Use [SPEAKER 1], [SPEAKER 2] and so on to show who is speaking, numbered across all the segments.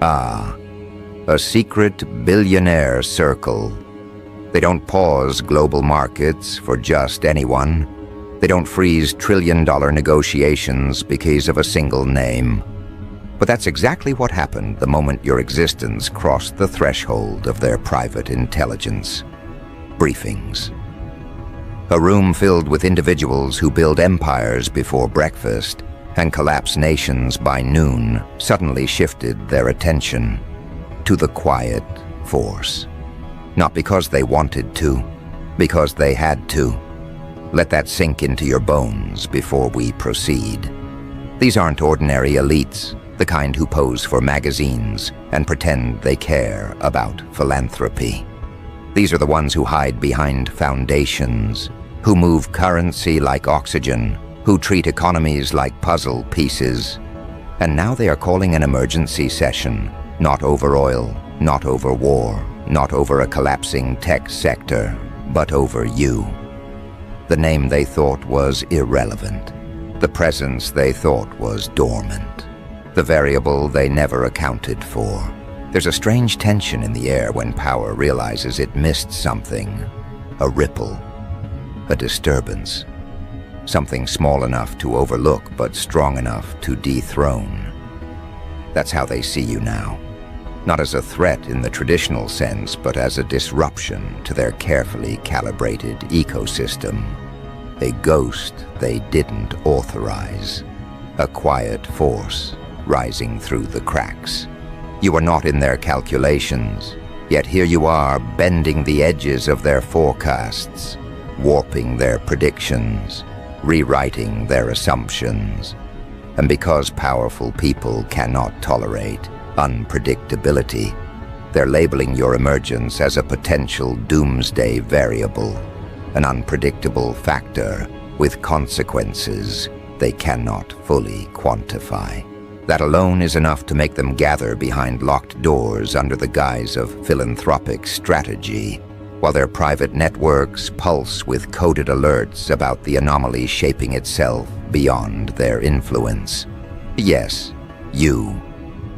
[SPEAKER 1] Ah, a secret billionaire circle. They don't pause global markets for just anyone. They don't freeze trillion-dollar negotiations because of a single name. But that's exactly what happened the moment your existence crossed the threshold of their private intelligence. Briefings. A room filled with individuals who build empires before breakfast and collapse nations by noon suddenly shifted their attention to the quiet force. Not because they wanted to, because they had to. Let that sink into your bones before we proceed. These aren't ordinary elites, the kind who pose for magazines and pretend they care about philanthropy. These are the ones who hide behind foundations, who move currency like oxygen, who treat economies like puzzle pieces. And now they are calling an emergency session, not over oil, not over war, not over a collapsing tech sector, but over you. The name they thought was irrelevant. The presence they thought was dormant. The variable they never accounted for. There's a strange tension in the air when power realizes it missed something. A ripple. A disturbance. Something small enough to overlook but strong enough to dethrone. That's how they see you now. Not as a threat in the traditional sense, but as a disruption to their carefully calibrated ecosystem. A ghost they didn't authorize. A quiet force rising through the cracks. You are not in their calculations, yet here you are bending the edges of their forecasts, warping their predictions, rewriting their assumptions. And because powerful people cannot tolerate unpredictability, they're labeling your emergence as a potential doomsday variable, an unpredictable factor with consequences they cannot fully quantify. That alone is enough to make them gather behind locked doors under the guise of philanthropic strategy, while their private networks pulse with coded alerts about the anomaly shaping itself beyond their influence. Yes, you,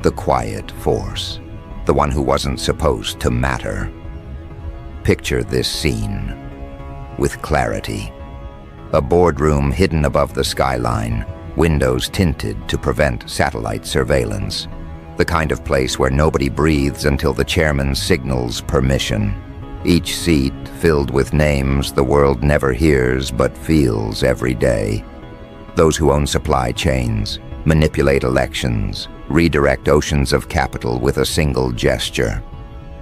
[SPEAKER 1] the quiet force, the one who wasn't supposed to matter. Picture this scene with clarity. A boardroom hidden above the skyline, windows tinted to prevent satellite surveillance. The kind of place where nobody breathes until the chairman signals permission. Each seat filled with names the world never hears but feels every day. Those who own supply chains, manipulate elections, redirect oceans of capital with a single gesture.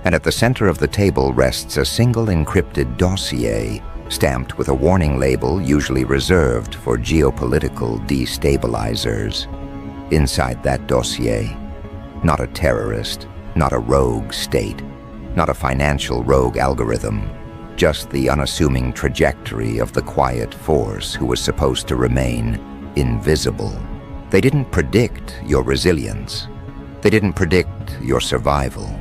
[SPEAKER 1] And at the center of the table rests a single encrypted dossier, stamped with a warning label usually reserved for geopolitical destabilizers. Inside that dossier, not a terrorist, not a rogue state, not a financial rogue algorithm, just the unassuming trajectory of the quiet force who was supposed to remain invisible. They didn't predict your resilience. They didn't predict your survival.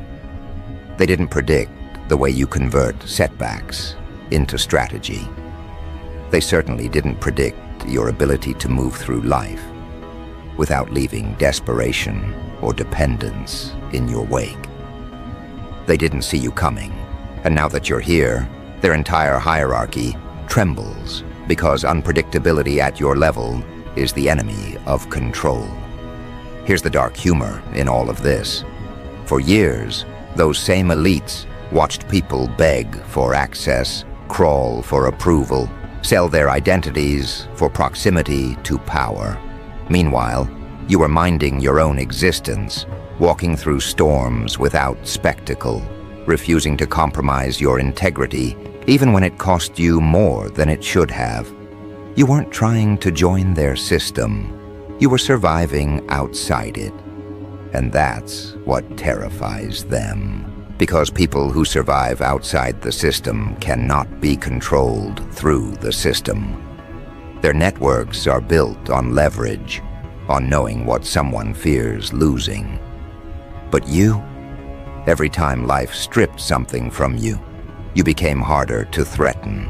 [SPEAKER 1] They didn't predict the way you convert setbacks into strategy. They certainly didn't predict your ability to move through life without leaving desperation or dependence in your wake. They didn't see you coming, and now that you're here, their entire hierarchy trembles because unpredictability at your level is the enemy of control. Here's the dark humor in all of this. For years, those same elites watched people beg for access, crawl for approval, sell their identities for proximity to power. Meanwhile, you were minding your own existence, walking through storms without spectacle, refusing to compromise your integrity, even when it cost you more than it should have. You weren't trying to join their system. You were surviving outside it. And that's what terrifies them. Because people who survive outside the system cannot be controlled through the system. Their networks are built on leverage, on knowing what someone fears losing. But you, every time life stripped something from you, you became harder to threaten.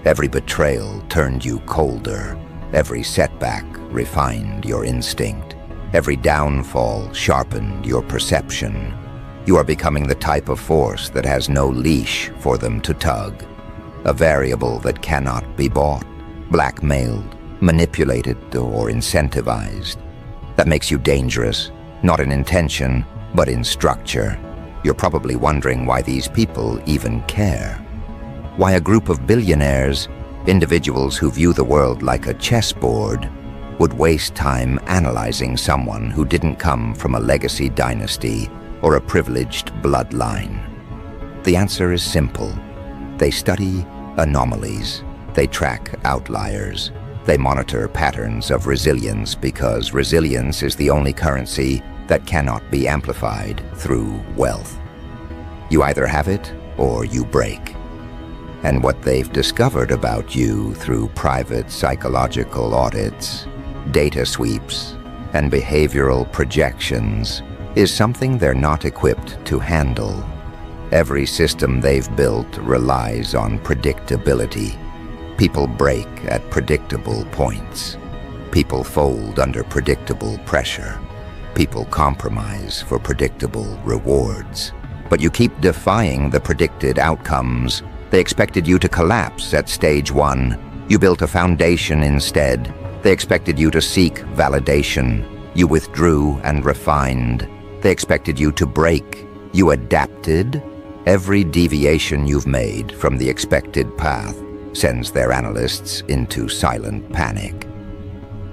[SPEAKER 1] Every betrayal turned you colder. Every setback refined your instinct. Every downfall sharpened your perception. You are becoming the type of force that has no leash for them to tug. A variable that cannot be bought, blackmailed, manipulated, or incentivized. That makes you dangerous, not in intention, but in structure. You're probably wondering why these people even care. Why a group of billionaires, individuals who view the world like a chessboard, would waste time analyzing someone who didn't come from a legacy dynasty or a privileged bloodline. The answer is simple. They study anomalies. They track outliers. They monitor patterns of resilience because resilience is the only currency that cannot be amplified through wealth. You either have it or you break. And what they've discovered about you through private psychological audits, data sweeps, and behavioral projections is something they're not equipped to handle. Every system they've built relies on predictability. People break at predictable points. People fold under predictable pressure. People compromise for predictable rewards. But you keep defying the predicted outcomes. They expected you to collapse at stage 1. You built a foundation instead. They expected you to seek validation. You withdrew and refined. They expected you to break. You adapted. Every deviation you've made from the expected path sends their analysts into silent panic.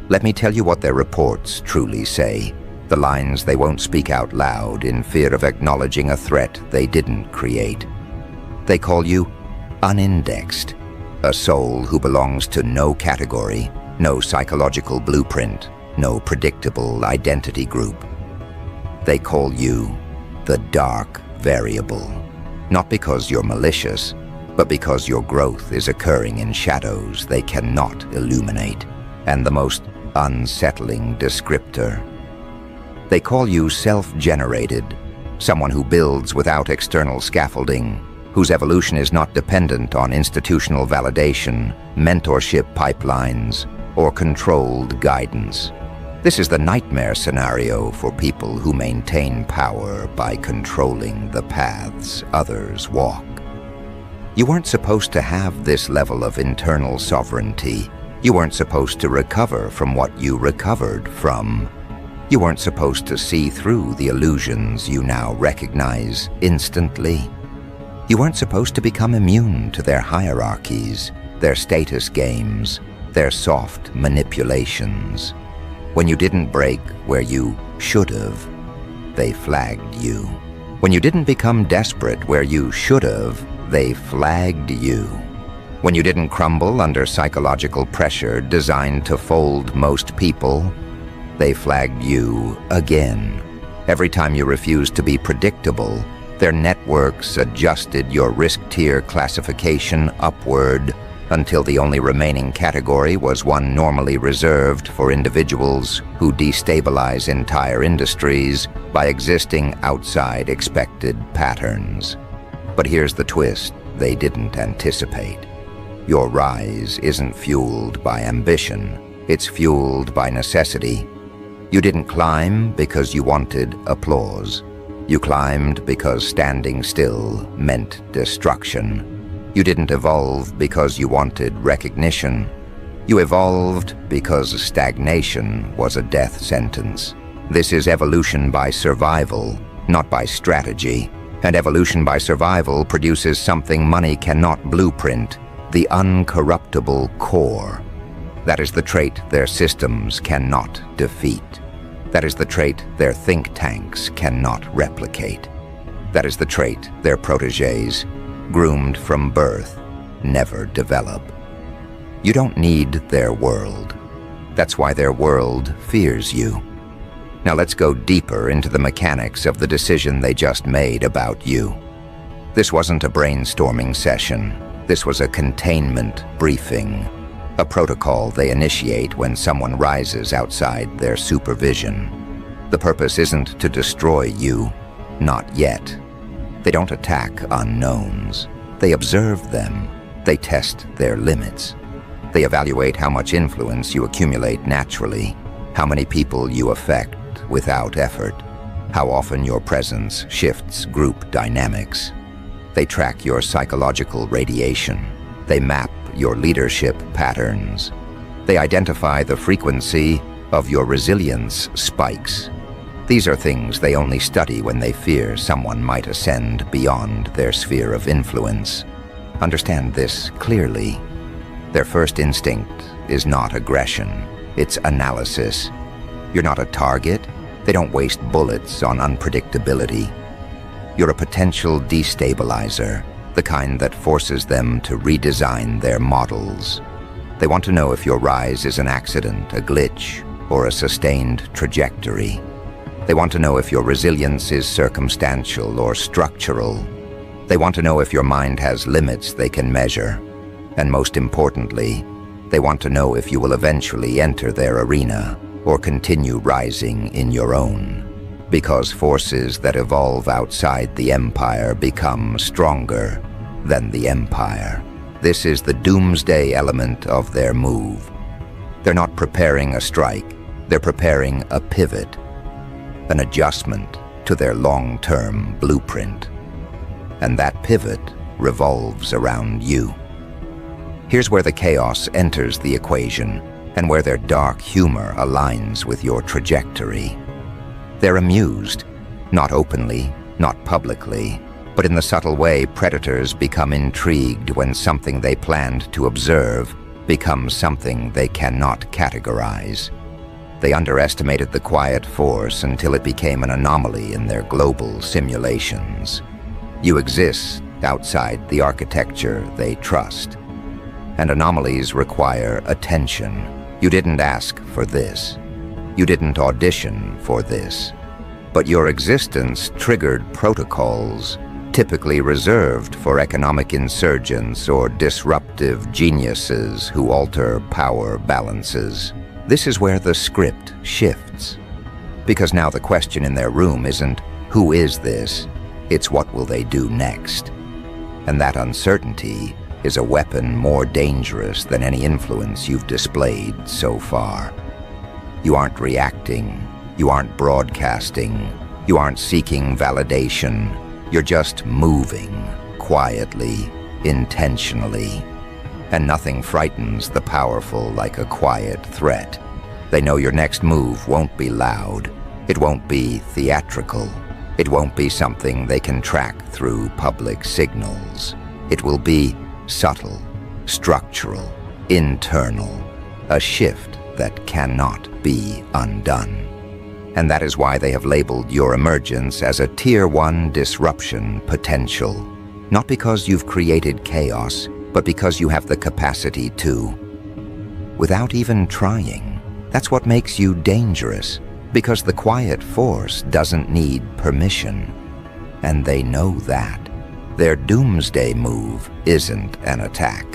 [SPEAKER 1] Let me tell you what their reports truly say, the lines they won't speak out loud in fear of acknowledging a threat they didn't create. They call you unindexed, a soul who belongs to no category, no psychological blueprint, no predictable identity group. They call you the dark variable, not because you're malicious, but because your growth is occurring in shadows they cannot illuminate, and the most unsettling descriptor. They call you self-generated, someone who builds without external scaffolding, whose evolution is not dependent on institutional validation, mentorship pipelines, or controlled guidance. This is the nightmare scenario for people who maintain power by controlling the paths others walk. You weren't supposed to have this level of internal sovereignty. You weren't supposed to recover from what you recovered from. You weren't supposed to see through the illusions you now recognize instantly. You weren't supposed to become immune to their hierarchies, their status games, their soft manipulations. When you didn't break where you should have, they flagged you. When you didn't become desperate where you should have, they flagged you. When you didn't crumble under psychological pressure designed to fold most people, they flagged you again. Every time you refused to be predictable, their networks adjusted your risk tier classification upward until the only remaining category was one normally reserved for individuals who destabilize entire industries by existing outside expected patterns. But here's the twist they didn't anticipate. Your rise isn't fueled by ambition, it's fueled by necessity. You didn't climb because you wanted applause. You climbed because standing still meant destruction. You didn't evolve because you wanted recognition. You evolved because stagnation was a death sentence. This is evolution by survival, not by strategy. And evolution by survival produces something money cannot blueprint, the uncorruptible core. That is the trait their systems cannot defeat. That is the trait their think tanks cannot replicate. That is the trait their protégés, groomed from birth, never develop. You don't need their world. That's why their world fears you. Now let's go deeper into the mechanics of the decision they just made about you. This wasn't a brainstorming session. This was a containment briefing, a protocol they initiate when someone rises outside their supervision. The purpose isn't to destroy you, not yet. They don't attack unknowns. They observe them. They test their limits. They evaluate how much influence you accumulate naturally, how many people you affect without effort, how often your presence shifts group dynamics. They track your psychological radiation. They map your leadership patterns. They identify the frequency of your resilience spikes. These are things they only study when they fear someone might ascend beyond their sphere of influence. Understand this clearly. Their first instinct is not aggression, it's analysis. You're not a target. They don't waste bullets on unpredictability. You're a potential destabilizer, the kind that forces them to redesign their models. They want to know if your rise is an accident, a glitch, or a sustained trajectory. They want to know if your resilience is circumstantial or structural. They want to know if your mind has limits they can measure. And most importantly, they want to know if you will eventually enter their arena or continue rising in your own. Because forces that evolve outside the empire become stronger than the empire. This is the doomsday element of their move. They're not preparing a strike, they're preparing a pivot, an adjustment to their long-term blueprint. And that pivot revolves around you. Here's where the chaos enters the equation, and where their dark humor aligns with your trajectory. They're amused, not openly, not publicly, but in the subtle way predators become intrigued when something they planned to observe becomes something they cannot categorize. They underestimated the quiet force until it became an anomaly in their global simulations. You exist outside the architecture they trust, and anomalies require attention. You didn't ask for this. You didn't audition for this. But your existence triggered protocols typically reserved for economic insurgents or disruptive geniuses who alter power balances. This is where the script shifts. Because now the question in their room isn't, who is this? It's what will they do next? And that uncertainty is a weapon more dangerous than any influence you've displayed so far. You aren't reacting. You aren't broadcasting. You aren't seeking validation. You're just moving, quietly, intentionally. And nothing frightens the powerful like a quiet threat. They know your next move won't be loud. It won't be theatrical. It won't be something they can track through public signals. It will be subtle, structural, internal, a shift that cannot be undone. And that is why they have labeled your emergence as a Tier 1 disruption potential. Not because you've created chaos, but because you have the capacity to. Without even trying. That's what makes you dangerous, because the quiet force doesn't need permission. And they know that. Their doomsday move isn't an attack.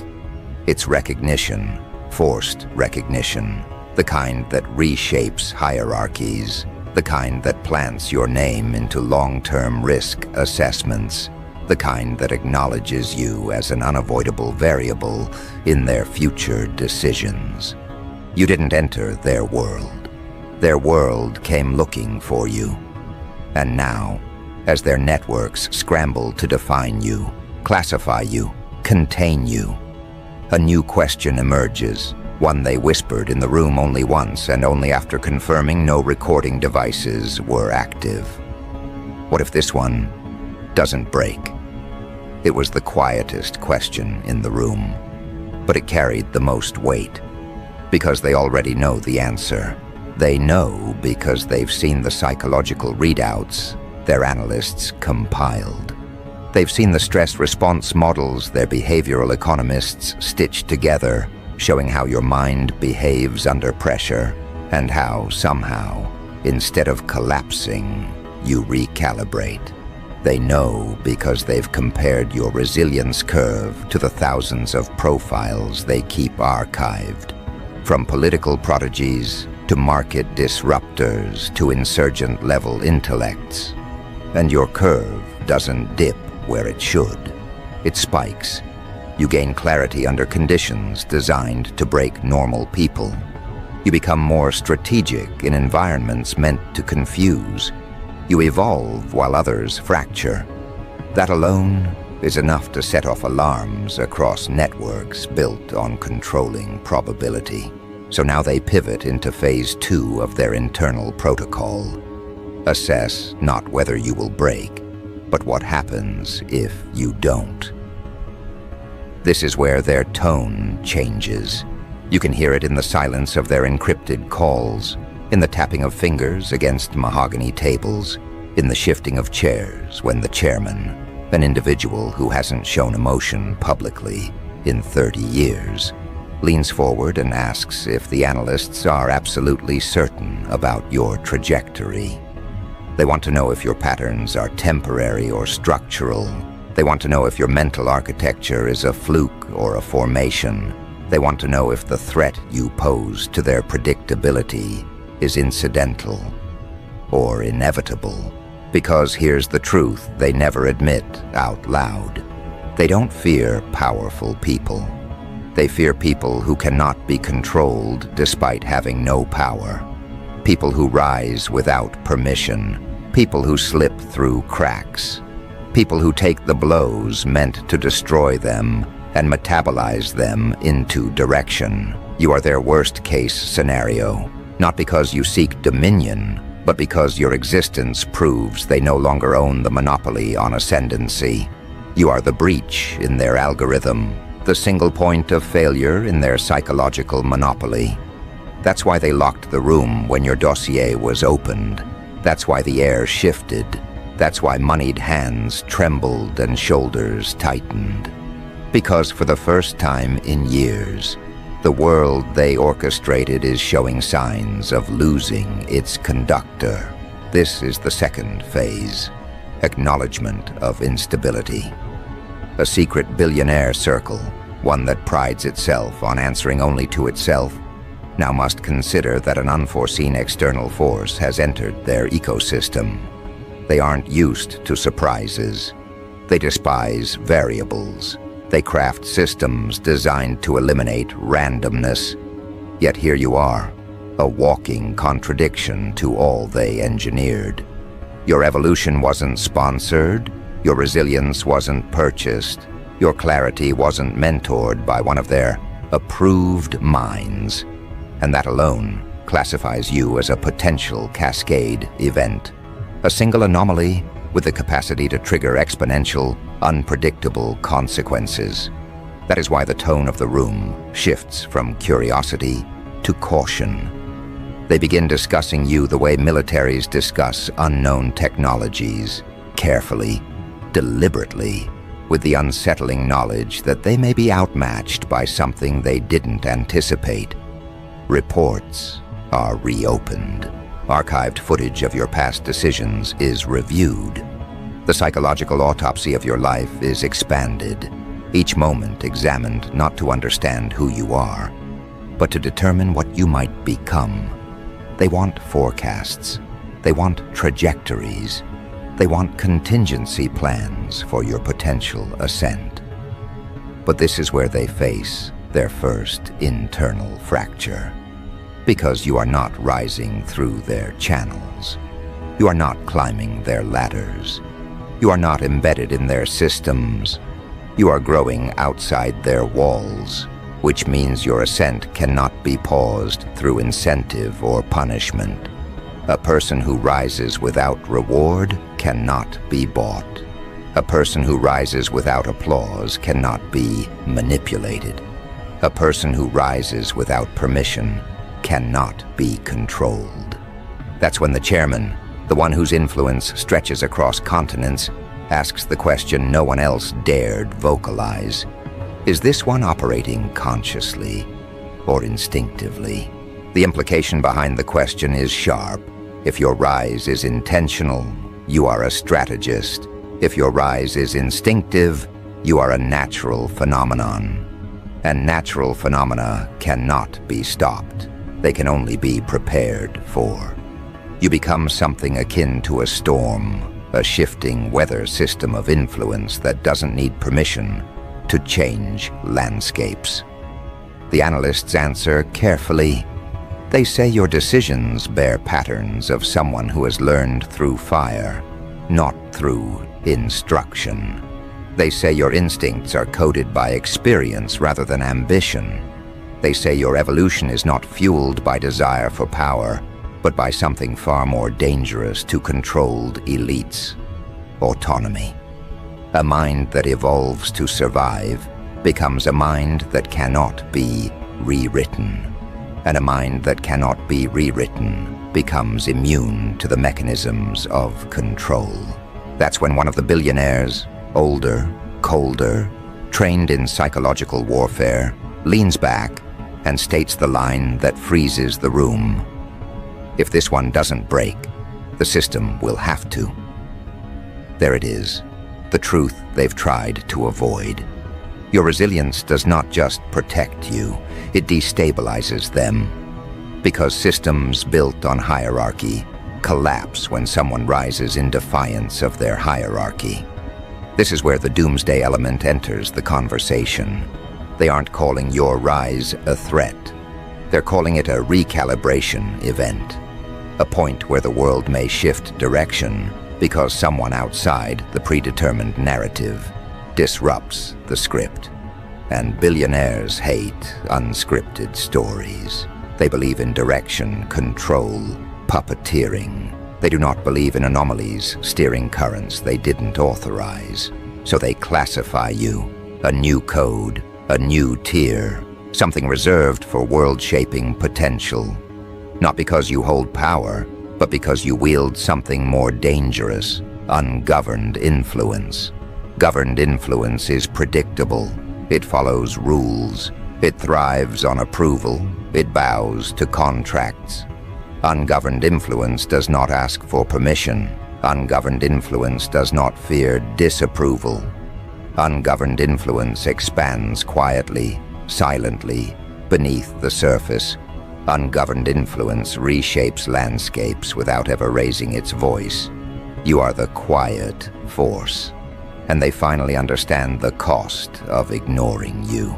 [SPEAKER 1] It's recognition, forced recognition. The kind that reshapes hierarchies, the kind that plants your name into long-term risk assessments, the kind that acknowledges you as an unavoidable variable in their future decisions. You didn't enter their world. Their world came looking for you. And now, as their networks scramble to define you, classify you, contain you, a new question emerges. One they whispered in the room only once, and only after confirming no recording devices were active. What if this one doesn't break? It was the quietest question in the room, but it carried the most weight, because they already know the answer. They know because they've seen the psychological readouts their analysts compiled. They've seen the stress response models their behavioral economists stitched together, showing how your mind behaves under pressure, and how, somehow, instead of collapsing, you recalibrate. They know because they've compared your resilience curve to the thousands of profiles they keep archived. From political prodigies, to market disruptors, to insurgent-level intellects. And your curve doesn't dip where it should. It spikes. You gain clarity under conditions designed to break normal people. You become more strategic in environments meant to confuse. You evolve while others fracture. That alone is enough to set off alarms across networks built on controlling probability. So now they pivot into phase 2 of their internal protocol. Assess not whether you will break, but what happens if you don't. This is where their tone changes. You can hear it in the silence of their encrypted calls, in the tapping of fingers against mahogany tables, in the shifting of chairs when the chairman, an individual who hasn't shown emotion publicly in 30 years, leans forward and asks if the analysts are absolutely certain about your trajectory. They want to know if your patterns are temporary or structural. They want to know if your mental architecture is a fluke or a formation. They want to know if the threat you pose to their predictability is incidental or inevitable. Because here's the truth they never admit out loud. They don't fear powerful people. They fear people who cannot be controlled despite having no power. People who rise without permission. People who slip through cracks. People who take the blows meant to destroy them and metabolize them into direction. You are their worst-case scenario, not because you seek dominion, but because your existence proves they no longer own the monopoly on ascendancy. You are the breach in their algorithm, the single point of failure in their psychological monopoly. That's why they locked the room when your dossier was opened. That's why the air shifted. That's why moneyed hands trembled and shoulders tightened. Because for the first time in years, the world they orchestrated is showing signs of losing its conductor. This is the second phase, acknowledgement of instability. A secret billionaire circle, one that prides itself on answering only to itself, now must consider that an unforeseen external force has entered their ecosystem. They aren't used to surprises. They despise variables. They craft systems designed to eliminate randomness. Yet here you are, a walking contradiction to all they engineered. Your evolution wasn't sponsored. Your resilience wasn't purchased. Your clarity wasn't mentored by one of their approved minds. And that alone classifies you as a potential cascade event. A single anomaly with the capacity to trigger exponential, unpredictable consequences. That is why the tone of the room shifts from curiosity to caution. They begin discussing you the way militaries discuss unknown technologies, carefully, deliberately, with the unsettling knowledge that they may be outmatched by something they didn't anticipate. Reports are reopened. Archived footage of your past decisions is reviewed. The psychological autopsy of your life is expanded, each moment examined not to understand who you are, but to determine what you might become. They want forecasts. They want trajectories. They want contingency plans for your potential ascent. But this is where they face their first internal fracture. Because you are not rising through their channels. You are not climbing their ladders. You are not embedded in their systems. You are growing outside their walls, which means your ascent cannot be paused through incentive or punishment. A person who rises without reward cannot be bought. A person who rises without applause cannot be manipulated. A person who rises without permission cannot be controlled. That's when the chairman, the one whose influence stretches across continents, asks the question no one else dared vocalize. Is this one operating consciously or instinctively? The implication behind the question is sharp. If your rise is intentional, you are a strategist. If your rise is instinctive, you are a natural phenomenon. And natural phenomena cannot be stopped. They can only be prepared for. You become something akin to a storm, a shifting weather system of influence that doesn't need permission to change landscapes. The analysts answer carefully, They say your decisions bear patterns of someone who has learned through fire, not through instruction. They say your instincts are coded by experience rather than ambition. They say your evolution is not fueled by desire for power, but by something far more dangerous to controlled elites: autonomy. A mind that evolves to survive becomes a mind that cannot be rewritten. And a mind that cannot be rewritten becomes immune to the mechanisms of control. That's when one of the billionaires, older, colder, trained in psychological warfare, leans back and states the line that freezes the room. If this one doesn't break, the system will have to. There it is, the truth they've tried to avoid. Your resilience does not just protect you, it destabilizes them. Because systems built on hierarchy collapse when someone rises in defiance of their hierarchy. This is where the doomsday element enters the conversation. They aren't calling your rise a threat. They're calling it a recalibration event. A point where the world may shift direction because someone outside the predetermined narrative disrupts the script. And billionaires hate unscripted stories. They believe in direction, control, puppeteering. They do not believe in anomalies steering currents they didn't authorize. So they classify you, a new code, a new tier, something reserved for world-shaping potential. Not because you hold power, but because you wield something more dangerous: ungoverned influence. Governed influence is predictable. It follows rules. It thrives on approval. It bows to contracts. Ungoverned influence does not ask for permission. Ungoverned influence does not fear disapproval. Ungoverned influence expands quietly, silently, beneath the surface. Ungoverned influence reshapes landscapes without ever raising its voice. You are the quiet force. And they finally understand the cost of ignoring you.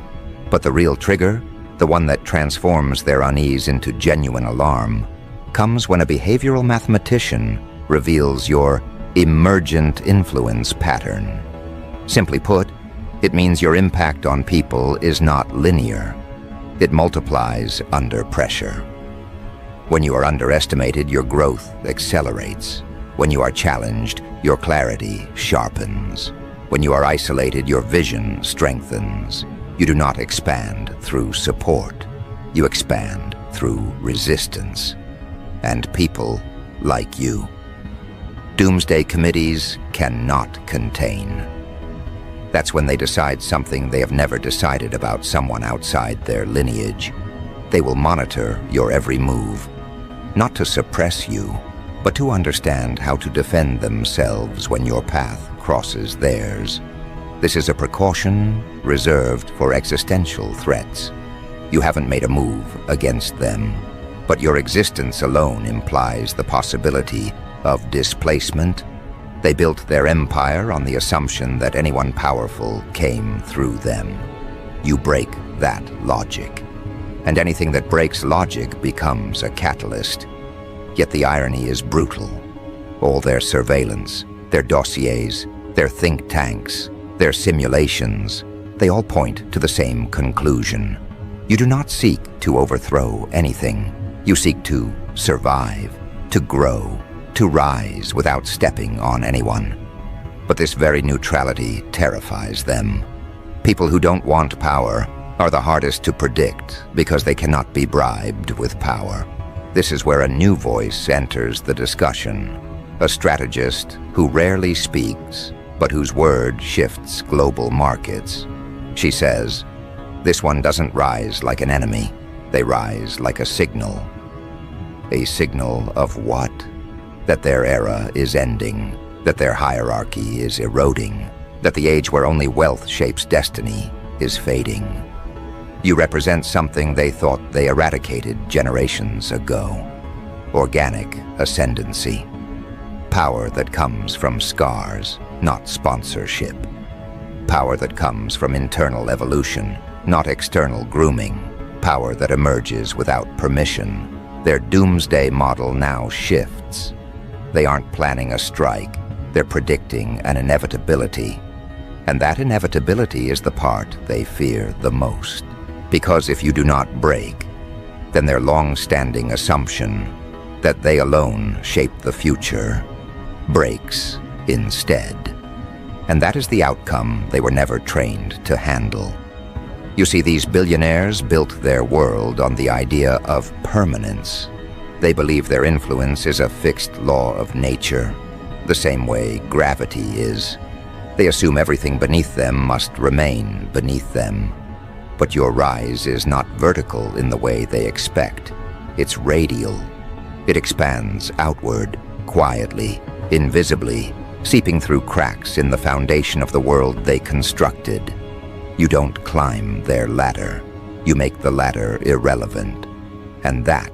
[SPEAKER 1] But the real trigger, the one that transforms their unease into genuine alarm, comes when a behavioral mathematician reveals your emergent influence pattern. Simply put, it means your impact on people is not linear. It multiplies under pressure. When you are underestimated, your growth accelerates. When you are challenged, your clarity sharpens. When you are isolated, your vision strengthens. You do not expand through support. You expand through resistance. And people like you. Doomsday committees cannot contain. That's when they decide something they have never decided about someone outside their lineage. They will monitor your every move, not to suppress you, but to understand how to defend themselves when your path crosses theirs. This is a precaution reserved for existential threats. You haven't made a move against them, but your existence alone implies the possibility of displacement. They built their empire on the assumption that anyone powerful came through them. You break that logic, and anything that breaks logic becomes a catalyst. Yet the irony is brutal. All their surveillance, their dossiers, their think tanks, their simulations, they all point to the same conclusion. You do not seek to overthrow anything. You seek to survive, to grow, to rise without stepping on anyone. But this very neutrality terrifies them. People who don't want power are the hardest to predict because they cannot be bribed with power. This is where a new voice enters the discussion. A strategist who rarely speaks, but whose word shifts global markets. She says, "This one doesn't rise like an enemy. They rise like a signal." A signal of what? That their era is ending, that their hierarchy is eroding, that the age where only wealth shapes destiny is fading. You represent something they thought they eradicated generations ago. Organic ascendancy. Power that comes from scars, not sponsorship. Power that comes from internal evolution, not external grooming. Power that emerges without permission, Their doomsday model now shifts. They aren't planning a strike, they're predicting an inevitability. And that inevitability is the part they fear the most. Because if you do not break, then their long-standing assumption that they alone shape the future breaks instead. And that is the outcome they were never trained to handle. You see, these billionaires built their world on the idea of permanence. They believe their influence is a fixed law of nature, the same way gravity is. They assume everything beneath them must remain beneath them. But your rise is not vertical in the way they expect. It's radial. It expands outward, quietly, invisibly, seeping through cracks in the foundation of the world they constructed. You don't climb their ladder. You make the ladder irrelevant. And that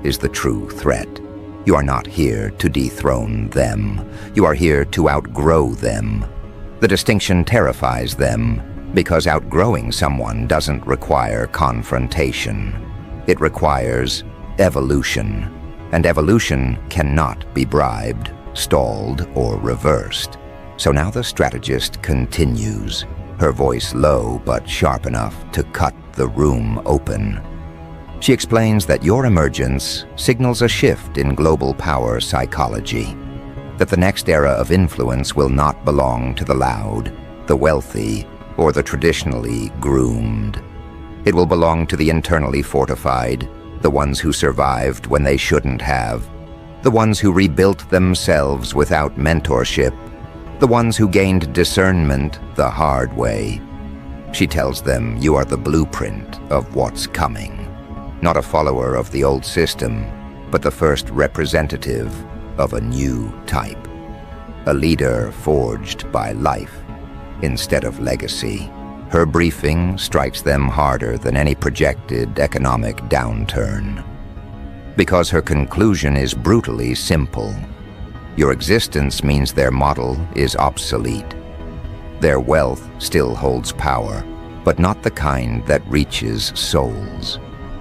[SPEAKER 1] is the true threat. You are not here to dethrone them. You are here to outgrow them. The distinction terrifies them because outgrowing someone doesn't require confrontation. It requires evolution. And evolution cannot be bribed, stalled, or reversed. So now the strategist continues, her voice low but sharp enough to cut the room open. She explains that your emergence signals a shift in global power psychology, that the next era of influence will not belong to the loud, the wealthy, or the traditionally groomed. It will belong to the internally fortified, the ones who survived when they shouldn't have, the ones who rebuilt themselves without mentorship, the ones who gained discernment the hard way. She tells them you are the blueprint of what's coming, not a follower of the old system, but the first representative of a new type, a leader forged by life instead of legacy. Her briefing strikes them harder than any projected economic downturn, because her conclusion is brutally simple. Your existence means their model is obsolete. Their wealth still holds power, but not the kind that reaches souls,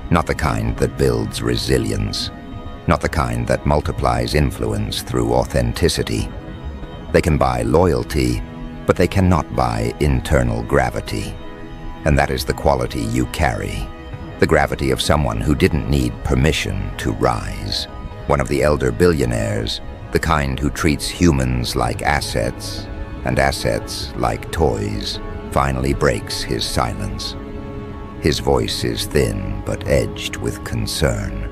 [SPEAKER 1] not the kind that builds resilience, not the kind that multiplies influence through authenticity. They can buy loyalty, but they cannot buy internal gravity. And that is the quality you carry, the gravity of someone who didn't need permission to rise. One of the elder billionaires, the kind who treats humans like assets and assets like toys, finally breaks his silence. His voice is thin but edged with concern.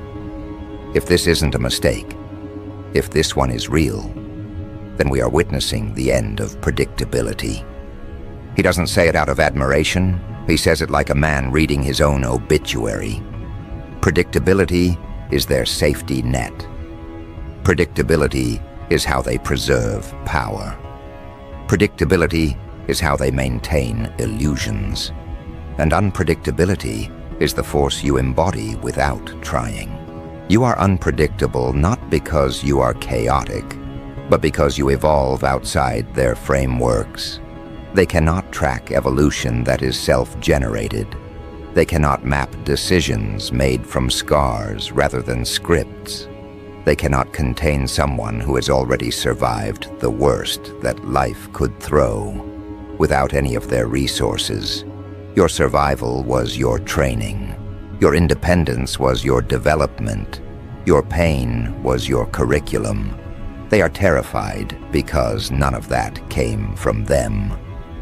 [SPEAKER 1] If this isn't a mistake, if this one is real, then we are witnessing the end of predictability. He doesn't say it out of admiration. He says it like a man reading his own obituary. Predictability is their safety net. Predictability is how they preserve power. Predictability is how they maintain illusions. And unpredictability is the force you embody without trying. You are unpredictable not because you are chaotic, but because you evolve outside their frameworks. They cannot track evolution that is self-generated. They cannot map decisions made from scars rather than scripts. They cannot contain someone who has already survived the worst that life could throw without any of their resources. Your survival was your training. Your independence was your development. Your pain was your curriculum. They are terrified because none of that came from them,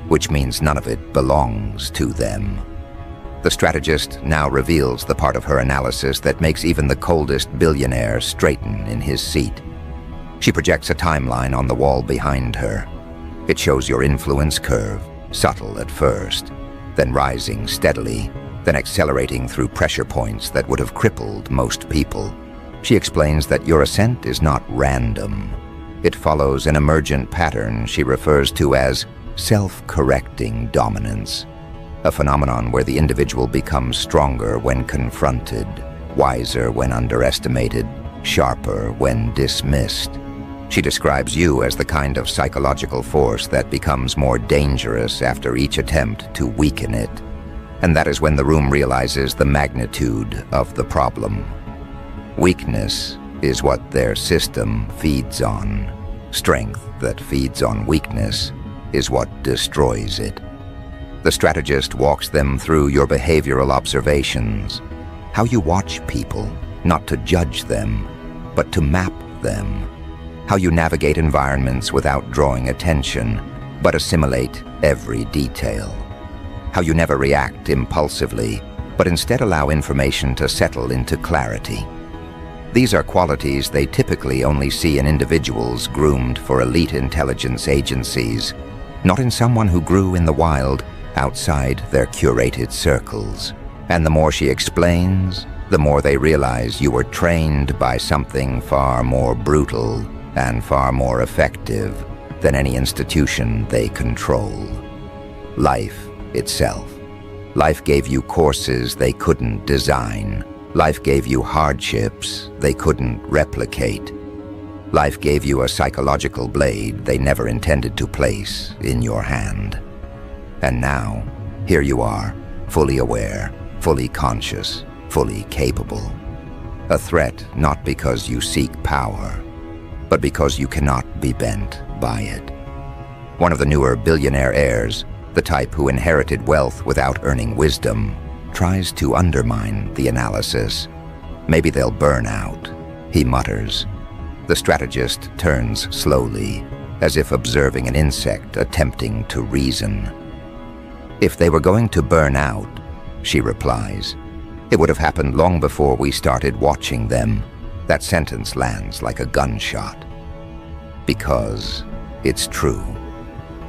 [SPEAKER 1] which means none of it belongs to them. The strategist now reveals the part of her analysis that makes even the coldest billionaire straighten in his seat. She projects a timeline on the wall behind her. It shows your influence curve, subtle at first, then rising steadily, then accelerating through pressure points that would have crippled most people. She explains that your ascent is not random. It follows an emergent pattern she refers to as self-correcting dominance, a phenomenon where the individual becomes stronger when confronted, wiser when underestimated, sharper when dismissed. She describes you as the kind of psychological force that becomes more dangerous after each attempt to weaken it. And that is when the room realizes the magnitude of the problem. Weakness is what their system feeds on. Strength that feeds on weakness is what destroys it. The strategist walks them through your behavioral observations, how you watch people, not to judge them, but to map them, how you navigate environments without drawing attention, but assimilate every detail, how you never react impulsively, but instead allow information to settle into clarity. These are qualities they typically only see in individuals groomed for elite intelligence agencies, not in someone who grew in the wild outside their curated circles. And the more she explains, the more they realize you were trained by something far more brutal and far more effective than any institution they control. Life itself. Life gave you courses they couldn't design. Life gave you hardships they couldn't replicate. Life gave you a psychological blade they never intended to place in your hand. And now, here you are, fully aware, fully conscious, fully capable. A threat not because you seek power, but because you cannot be bent by it. One of the newer billionaire heirs, the type who inherited wealth without earning wisdom, tries to undermine the analysis. Maybe they'll burn out, he mutters. The strategist turns slowly, as if observing an insect attempting to reason. If they were going to burn out, she replies, it would have happened long before we started watching them. That sentence lands like a gunshot. Because it's true.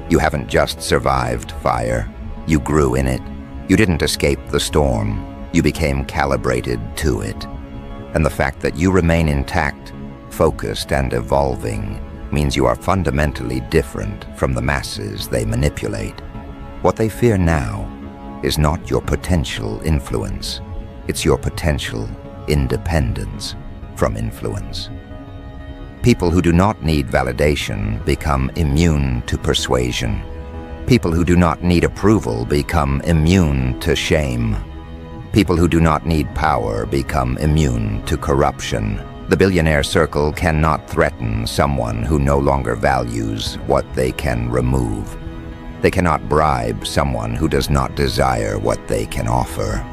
[SPEAKER 1] You haven't just survived fire. You grew in it. You didn't escape the storm. You became calibrated to it. And the fact that you remain intact, focused, and evolving means you are fundamentally different from the masses they manipulate. What they fear now is not your potential influence. It's your potential independence from influence. People who do not need validation become immune to persuasion. People who do not need approval become immune to shame. People who do not need power become immune to corruption. The billionaire circle cannot threaten someone who no longer values what they can remove. They cannot bribe someone who does not desire what they can offer.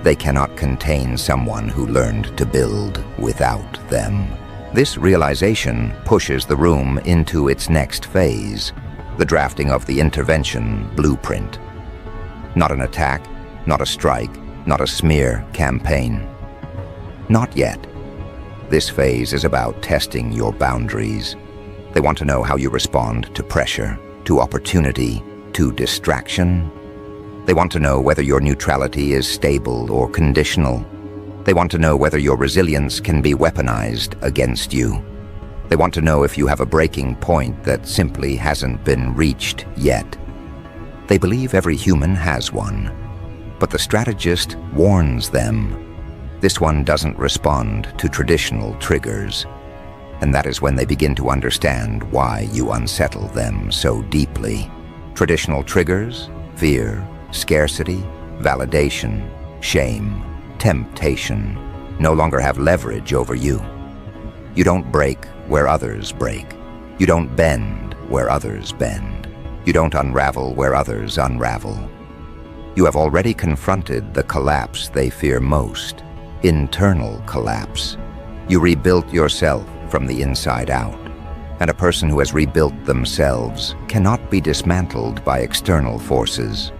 [SPEAKER 1] They cannot contain someone who learned to build without them. This realization pushes the room into its next phase, the drafting of the intervention blueprint. Not an attack, not a strike, not a smear campaign. Not yet. This phase is about testing your boundaries. They want to know how you respond to pressure, to opportunity, to distraction. They want to know whether your neutrality is stable or conditional. They want to know whether your resilience can be weaponized against you. They want to know if you have a breaking point that simply hasn't been reached yet. They believe every human has one, but the strategist warns them. This one doesn't respond to traditional triggers, and that is when they begin to understand why you unsettle them so deeply. Traditional triggers, fear, scarcity, validation, shame, temptation, no longer have leverage over you. You don't break where others break. You don't bend where others bend. You don't unravel where others unravel. You have already confronted the collapse they fear most, internal collapse. You rebuilt yourself from the inside out, and a person who has rebuilt themselves cannot be dismantled by external forces.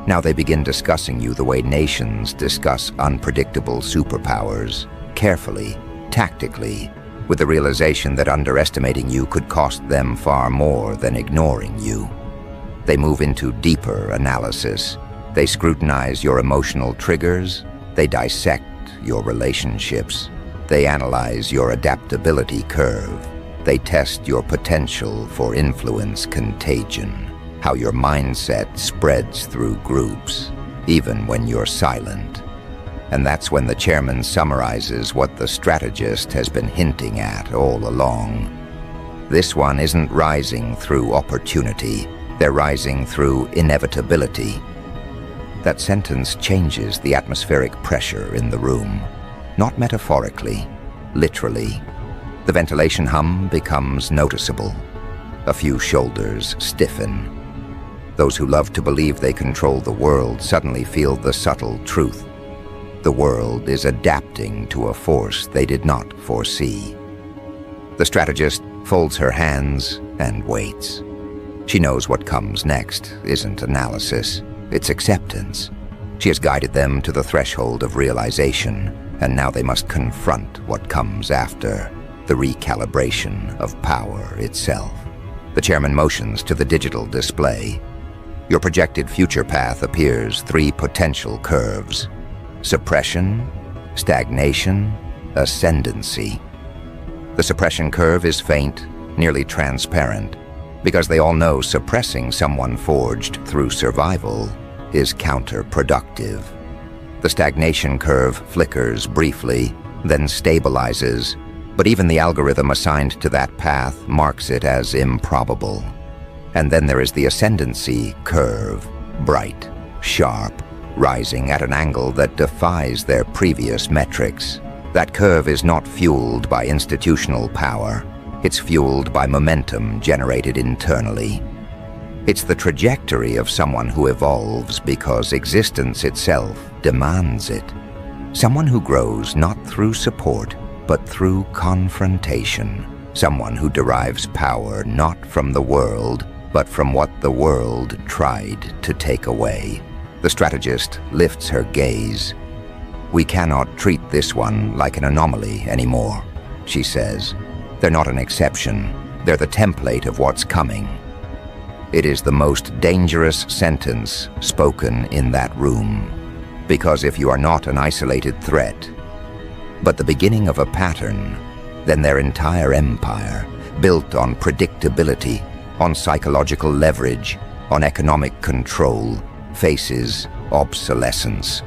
[SPEAKER 1] Now they begin discussing you the way nations discuss unpredictable superpowers, carefully, tactically, with the realization that underestimating you could cost them far more than ignoring you. They move into deeper analysis. They scrutinize your emotional triggers. They dissect your relationships. They analyze your adaptability curve. They test your potential for influence contagion. How your mindset spreads through groups, even when you're silent. And that's when the chairman summarizes what the strategist has been hinting at all along. This one isn't rising through opportunity, they're rising through inevitability. That sentence changes the atmospheric pressure in the room, not metaphorically, literally. The ventilation hum becomes noticeable. A few shoulders stiffen. Those who love to believe they control the world suddenly feel the subtle truth. The world is adapting to a force they did not foresee. The strategist folds her hands and waits. She knows what comes next isn't analysis, it's acceptance. She has guided them to the threshold of realization, and now they must confront what comes after, the recalibration of power itself. The chairman motions to the digital display. Your projected future path appears 3 potential curves: suppression, stagnation, ascendancy. The suppression curve is faint, nearly transparent, because they all know suppressing someone forged through survival is counterproductive. The stagnation curve flickers briefly, then stabilizes, but even the algorithm assigned to that path marks it as improbable. And then there is the ascendancy curve, bright, sharp, rising at an angle that defies their previous metrics. That curve is not fueled by institutional power. It's fueled by momentum generated internally. It's the trajectory of someone who evolves because existence itself demands it. Someone who grows not through support, but through confrontation. Someone who derives power not from the world, but from what the world tried to take away. The strategist lifts her gaze. "We cannot treat this one like an anomaly anymore," she says. "They're not an exception. They're the template of what's coming." It is the most dangerous sentence spoken in that room, because if you are not an isolated threat, but the beginning of a pattern, then their entire empire, built on predictability, on psychological leverage, on economic control, faces obsolescence.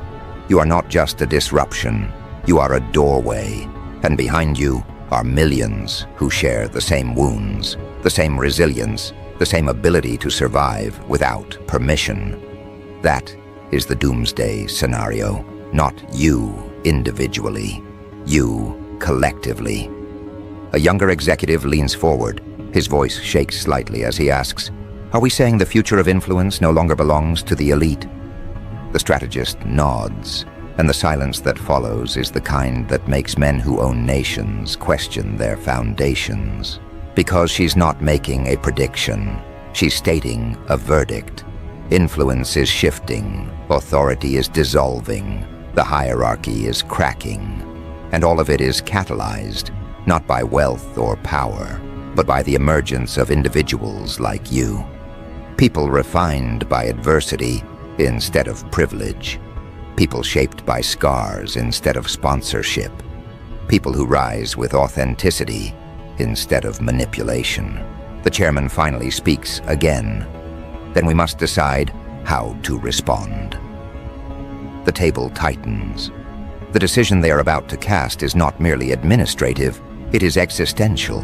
[SPEAKER 1] You are not just a disruption, you are a doorway, and behind you are millions who share the same wounds, the same resilience, the same ability to survive without permission. That is the doomsday scenario, not you individually, you collectively. A younger executive leans forward. His voice shakes slightly as he asks, "Are we saying the future of influence no longer belongs to the elite?" The strategist nods, and the silence that follows is the kind that makes men who own nations question their foundations. Because she's not making a prediction, she's stating a verdict. Influence is shifting, authority is dissolving, the hierarchy is cracking, and all of it is catalyzed, not by wealth or power, but by the emergence of individuals like you. People refined by adversity instead of privilege. People shaped by scars instead of sponsorship. People who rise with authenticity instead of manipulation. The chairman finally speaks again. Then we must decide how to respond. The table tightens. The decision they are about to cast is not merely administrative, it is existential.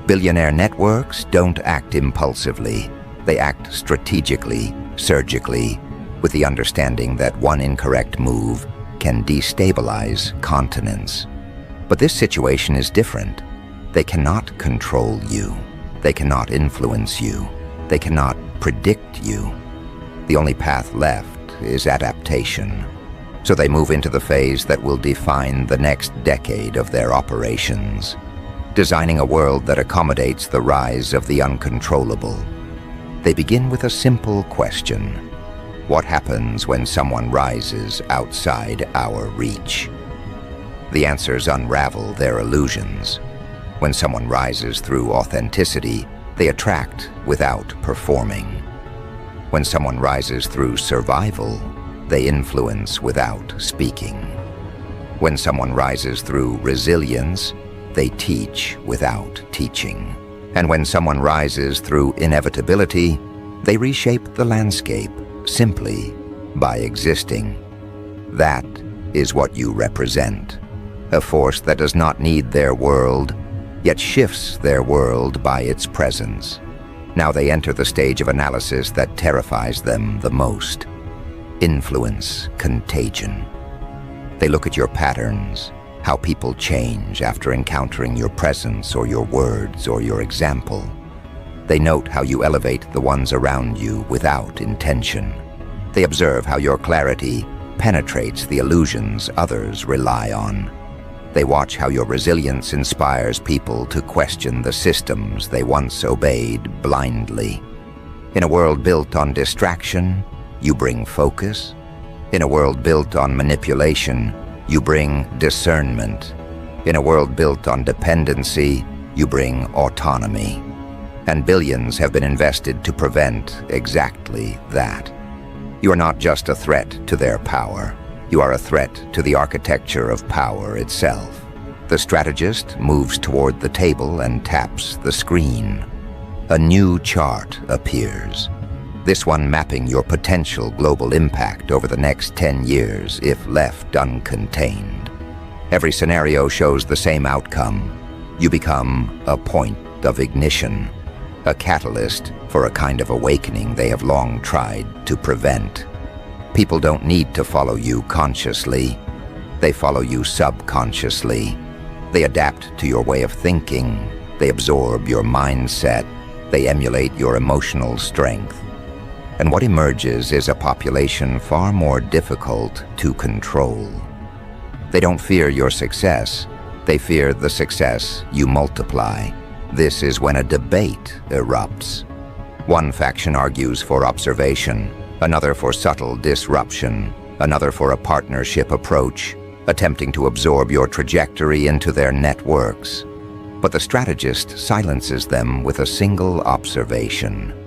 [SPEAKER 1] Billionaire networks don't act impulsively. They act strategically, surgically, with the understanding that one incorrect move can destabilize continents. But this situation is different. They cannot control you. They cannot influence you. They cannot predict you. The only path left is adaptation. So they move into the phase that will define the next decade of their operations, designing a world that accommodates the rise of the uncontrollable. They begin with a simple question. What happens when someone rises outside our reach? The answers unravel their illusions. When someone rises through authenticity, they attract without performing. When someone rises through survival, they influence without speaking. When someone rises through resilience, they teach without teaching. And when someone rises through inevitability, they reshape the landscape simply by existing. That is what you represent. A force that does not need their world, yet shifts their world by its presence. Now they enter the stage of analysis that terrifies them the most. Influence contagion. They look at your patterns, how people change after encountering your presence or your words or your example. They note how you elevate the ones around you without intention. They observe how your clarity penetrates the illusions others rely on. They watch how your resilience inspires people to question the systems they once obeyed blindly. In a world built on distraction, you bring focus. In a world built on manipulation, you bring discernment. In a world built on dependency, you bring autonomy. And billions have been invested to prevent exactly that. You are not just a threat to their power. You are a threat to the architecture of power itself. The strategist moves toward the table and taps the screen. A new chart appears. This one mapping your potential global impact over the next 10 years if left uncontained. Every scenario shows the same outcome. You become a point of ignition, a catalyst for a kind of awakening they have long tried to prevent. People don't need to follow you consciously. They follow you subconsciously. They adapt to your way of thinking. They absorb your mindset. They emulate your emotional strength. And what emerges is a population far more difficult to control. They don't fear your success. They fear the success you multiply. This is when a debate erupts. One faction argues for observation, another for subtle disruption, another for a partnership approach, attempting to absorb your trajectory into their networks. But the strategist silences them with a single observation.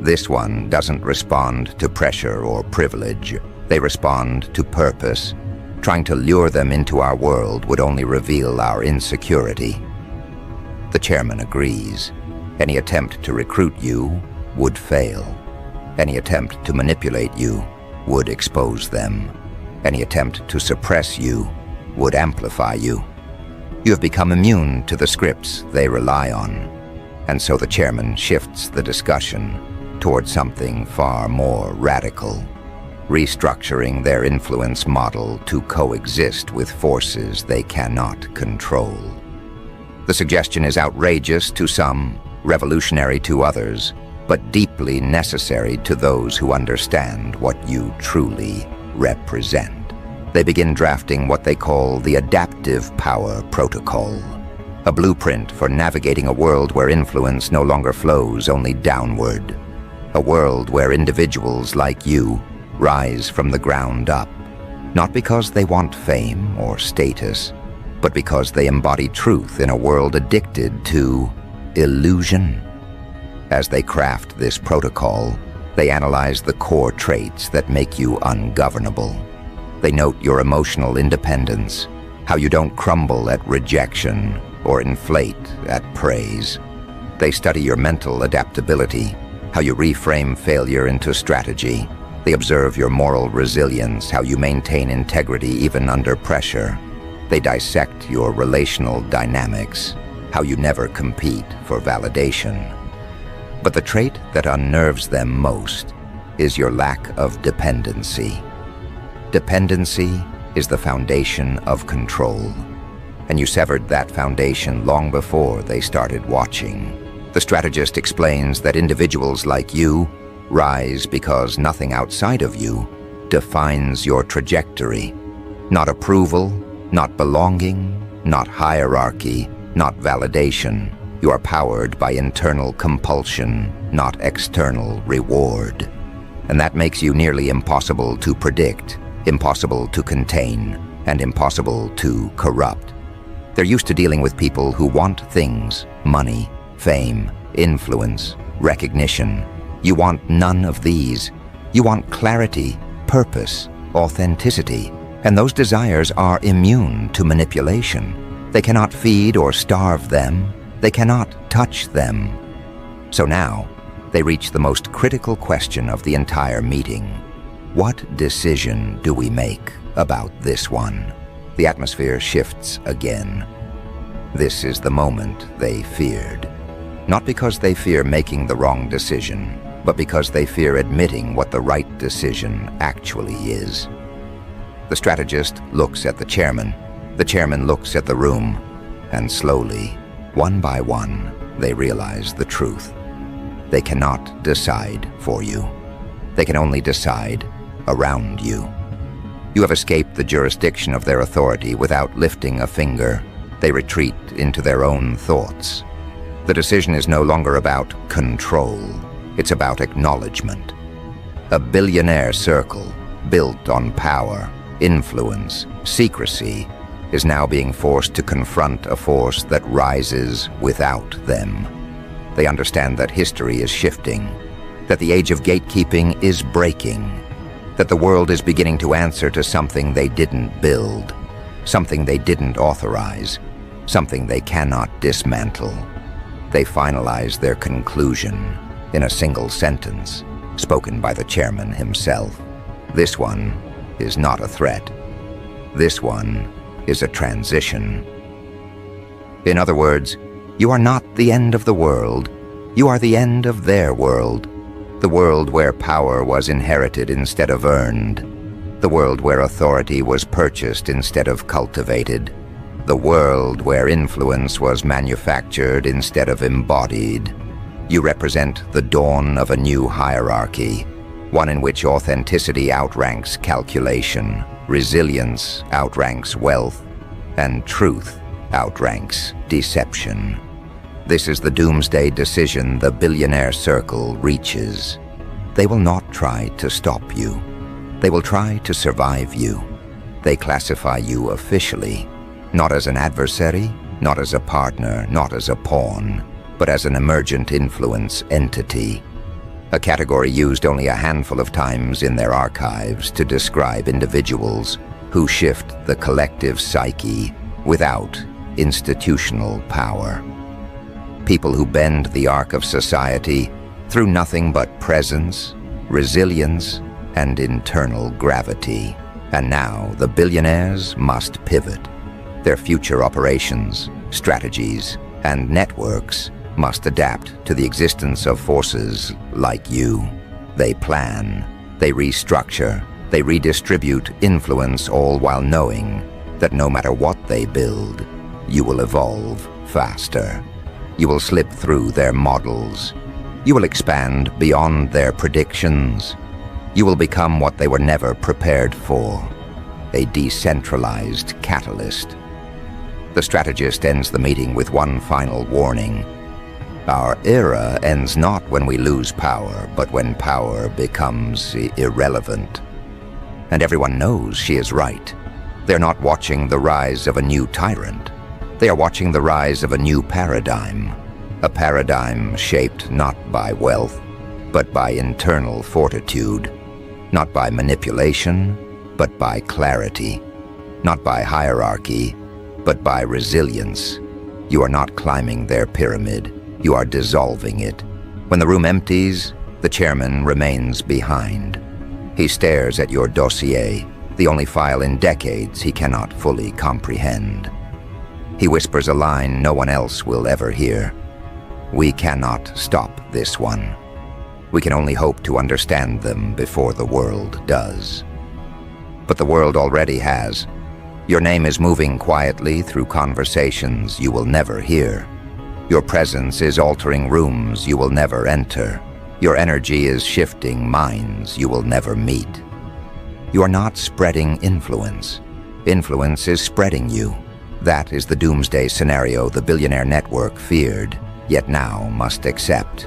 [SPEAKER 1] This one doesn't respond to pressure or privilege. They respond to purpose. Trying to lure them into our world would only reveal our insecurity. The chairman agrees. Any attempt to recruit you would fail. Any attempt to manipulate you would expose them. Any attempt to suppress you would amplify you. You have become immune to the scripts they rely on. And so the chairman shifts the discussion toward something far more radical, restructuring their influence model to coexist with forces they cannot control. The suggestion is outrageous to some, revolutionary to others, but deeply necessary to those who understand what you truly represent. They begin drafting what they call the Adaptive Power Protocol, a blueprint for navigating a world where influence no longer flows only downward, a world where individuals like you rise from the ground up, not because they want fame or status, but because they embody truth in a world addicted to illusion. As they craft this protocol, they analyze the core traits that make you ungovernable. They note your emotional independence, how you don't crumble at rejection or inflate at praise. They study your mental adaptability, how you reframe failure into strategy. They observe your moral resilience, how you maintain integrity even under pressure. They dissect your relational dynamics, how you never compete for validation. But the trait that unnerves them most is your lack of dependency. Dependency is the foundation of control, and you severed that foundation long before they started watching. The strategist explains that individuals like you rise because nothing outside of you defines your trajectory. Not approval, not belonging, not hierarchy, not validation. You are powered by internal compulsion, not external reward. And that makes you nearly impossible to predict, impossible to contain, and impossible to corrupt. They're used to dealing with people who want things, money, fame, influence, recognition. You want none of these. You want clarity, purpose, authenticity, and those desires are immune to manipulation. They cannot feed or starve them. They cannot touch them. So now, they reach the most critical question of the entire meeting. What decision do we make about this one? The atmosphere shifts again. This is the moment they feared. Not because they fear making the wrong decision, but because they fear admitting what the right decision actually is. The strategist looks at the chairman. The chairman looks at the room, and slowly, one by one, they realize the truth. They cannot decide for you. They can only decide around you. You have escaped the jurisdiction of their authority without lifting a finger. They retreat into their own thoughts. The decision is no longer about control. It's about acknowledgement. A billionaire circle, built on power, influence, secrecy, is now being forced to confront a force that rises without them. They understand that history is shifting, that the age of gatekeeping is breaking, that the world is beginning to answer to something they didn't build, something they didn't authorize, something they cannot dismantle. They finalize their conclusion in a single sentence, spoken by the chairman himself. This one is not a threat. This one is a transition. In other words, you are not the end of the world. You are the end of their world. The world where power was inherited instead of earned. The world where authority was purchased instead of cultivated. The world where influence was manufactured instead of embodied. You represent the dawn of a new hierarchy, one in which authenticity outranks calculation, resilience outranks wealth, and truth outranks deception. This is the doomsday decision the billionaire circle reaches. They will not try to stop you. They will try to survive you. They classify you officially, not as an adversary, not as a partner, not as a pawn, but as an emergent influence entity. A category used only a handful of times in their archives to describe individuals who shift the collective psyche without institutional power. People who bend the arc of society through nothing but presence, resilience, and internal gravity. And now the billionaires must pivot. Their future operations, strategies, and networks must adapt to the existence of forces like you. They plan, they restructure, they redistribute influence, all while knowing that no matter what they build, you will evolve faster. You will slip through their models. You will expand beyond their predictions. You will become what they were never prepared for, a decentralized catalyst. The strategist ends the meeting with one final warning. Our era ends not when we lose power, but when power becomes irrelevant. And everyone knows she is right. They're not watching the rise of a new tyrant. They are watching the rise of a new paradigm. A paradigm shaped not by wealth, but by internal fortitude. Not by manipulation, but by clarity. Not by hierarchy, but by resilience. You are not climbing their pyramid. You are dissolving it. When the room empties, the chairman remains behind. He stares at your dossier, the only file in decades he cannot fully comprehend. He whispers a line no one else will ever hear. We cannot stop this one. We can only hope to understand them before the world does. But the world already has. Your name is moving quietly through conversations you will never hear. Your presence is altering rooms you will never enter. Your energy is shifting minds you will never meet. You are not spreading influence. Influence is spreading you. That is the doomsday scenario the billionaire network feared, yet now must accept.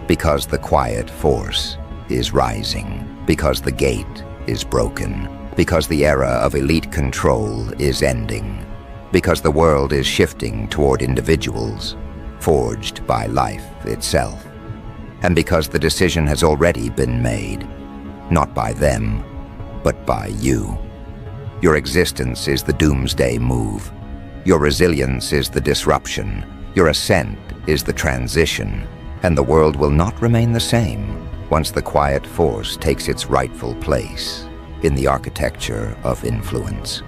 [SPEAKER 1] Because the quiet force is rising. Because the gate is broken. Because the era of elite control is ending. Because the world is shifting toward individuals, forged by life itself. And because the decision has already been made, not by them, but by you. Your existence is the doomsday move. Your resilience is the disruption. Your ascent is the transition. And the world will not remain the same once the quiet force takes its rightful place in the architecture of influence.